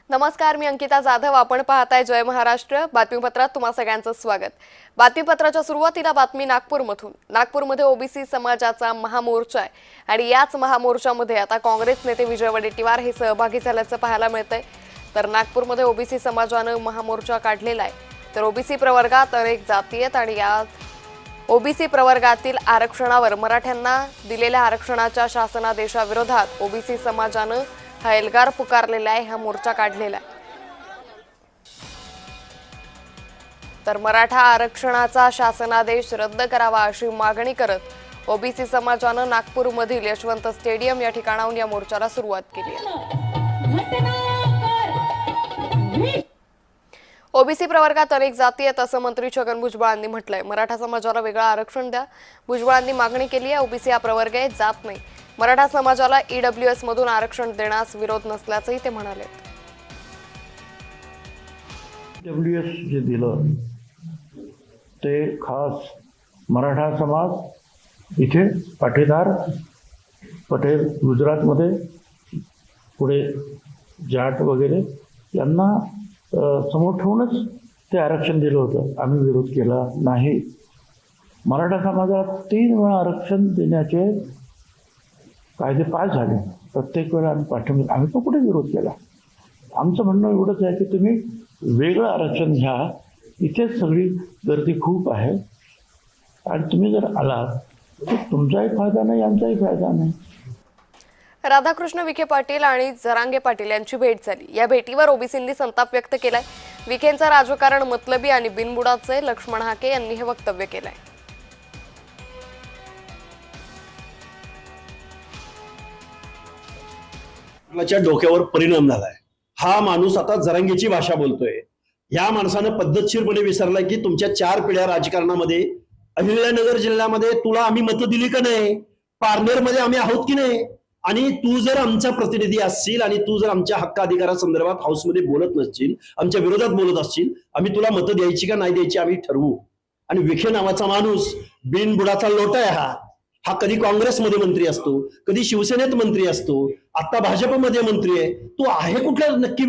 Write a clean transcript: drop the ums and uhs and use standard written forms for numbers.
नमस्कार, मी अंकिता जाधव. आपण पाहताय जय महाराष्ट्र. बातमीपत्रात तुम्हा सगळ्यांचं स्वागत. बातमीपत्राच्या सुरुवातीला बातमी नागपूरमधून. नागपूरमध्ये ओबीसी समाजाचा महामोर्चा आहे आणि याच महामोर्चामध्ये आता काँग्रेस नेते विजय वडेट्टीवार हे सहभागी झाल्याचं पाहायला मिळतंय. तर नागपूरमध्ये ओबीसी समाजानं महामोर्चा काढलेला आहे. तर ओबीसी प्रवर्गात अनेक जाती आहेत आणि या ओबीसी प्रवर्गातील आरक्षणावर मराठ्यांना दिलेल्या आरक्षणाच्या शासनादेशाविरोधात ओबीसी समाजानं हा एल्गार पुकारलेला आहे, हा मोर्चा काढलेला आहे. तर मराठा आरक्षणाचा शासनादेश रद्द करावा अशी मागणी करत ओबीसी समाजानं नागपूरमधील यशवंत स्टेडियम या ठिकाणाहून या मोर्चाला सुरुवात केली आहे. ओबीसी प्रवर्गात अनेक जाती आहेत असं मंत्री छगन भुजबळांनी म्हटलंय. मराठा समाजाला वेगळं आरक्षण द्या, भुजबळांनी मागणी केली आहे. ओबीसी हा प्रवर्ग आहे, जात नाही. मराठा समाजाला ईडब्ल्यूएस मधून आरक्षण देण्यास विरोध नसल्याचंही ते म्हणाले. ईडब्ल्यूएस जे दिलं ते खास मराठा समाज इथे पाटीदार पटेल गुजरातमध्ये, पुढे जाट वगैरे यांना समोर ठेवूनच ते आरक्षण दिलं होतं. आम्ही विरोध केला नाही. मराठा समाजाला 3 वेळा आरक्षण देण्याचे कायदे पास झाले. प्रत्येक वेळा आम्ही पाठिंबा, आम्ही पण कुठे विरोध केला. आमचं म्हणणं एवढंच आहे की तुम्ही वेगळं आरक्षण घ्या. इथेच सगळी गर्दी खूप आहे आणि तुम्ही जर आलात तर तुमचाही फायदा नाही, आमचाही फायदा नाही. राधाकृष्ण विखे पाटील आणि जरांगे पाटील यांची भेट झाली. या भेटीवर ओबीसींनी संताप व्यक्त केलाय. विखेंचं राजकारण मतलबी आणि बिनबुडाचं आहे. लक्ष्मण हाके यांनी हे वक्तव्य केलंय. डोक्यावर परिणाम झालाय. हा माणूस आता जरांगेची भाषा बोलतोय. या माणसानं पद्धतशीरपणे विसरलाय की तुमच्या 4 पिढ्या राजकारणामध्ये अहिल्यानगर जिल्ह्यामध्ये तुला आम्ही मतं दिली का नाही, पारनेरमध्ये आम्ही आहोत की नाही, आणि तू जर आमचा प्रतिनिधी असशील आणि तू जर आमच्या हक्क अधिकारासंदर्भात हाऊसमध्ये बोलत नसशील, आमच्या विरोधात बोलत असशील, आम्ही तुला मतं द्यायची का नाही द्यायची आम्ही ठरवू. आणि विखे नावाचा माणूस बिनबुडाचा लोटा आहे. हा कधी काँग्रेसमध्ये मंत्री असतो, कधी शिवसेनेत मंत्री असतो, आता भाजपमध्ये मंत्री आहे. तो आहे कुठला नक्की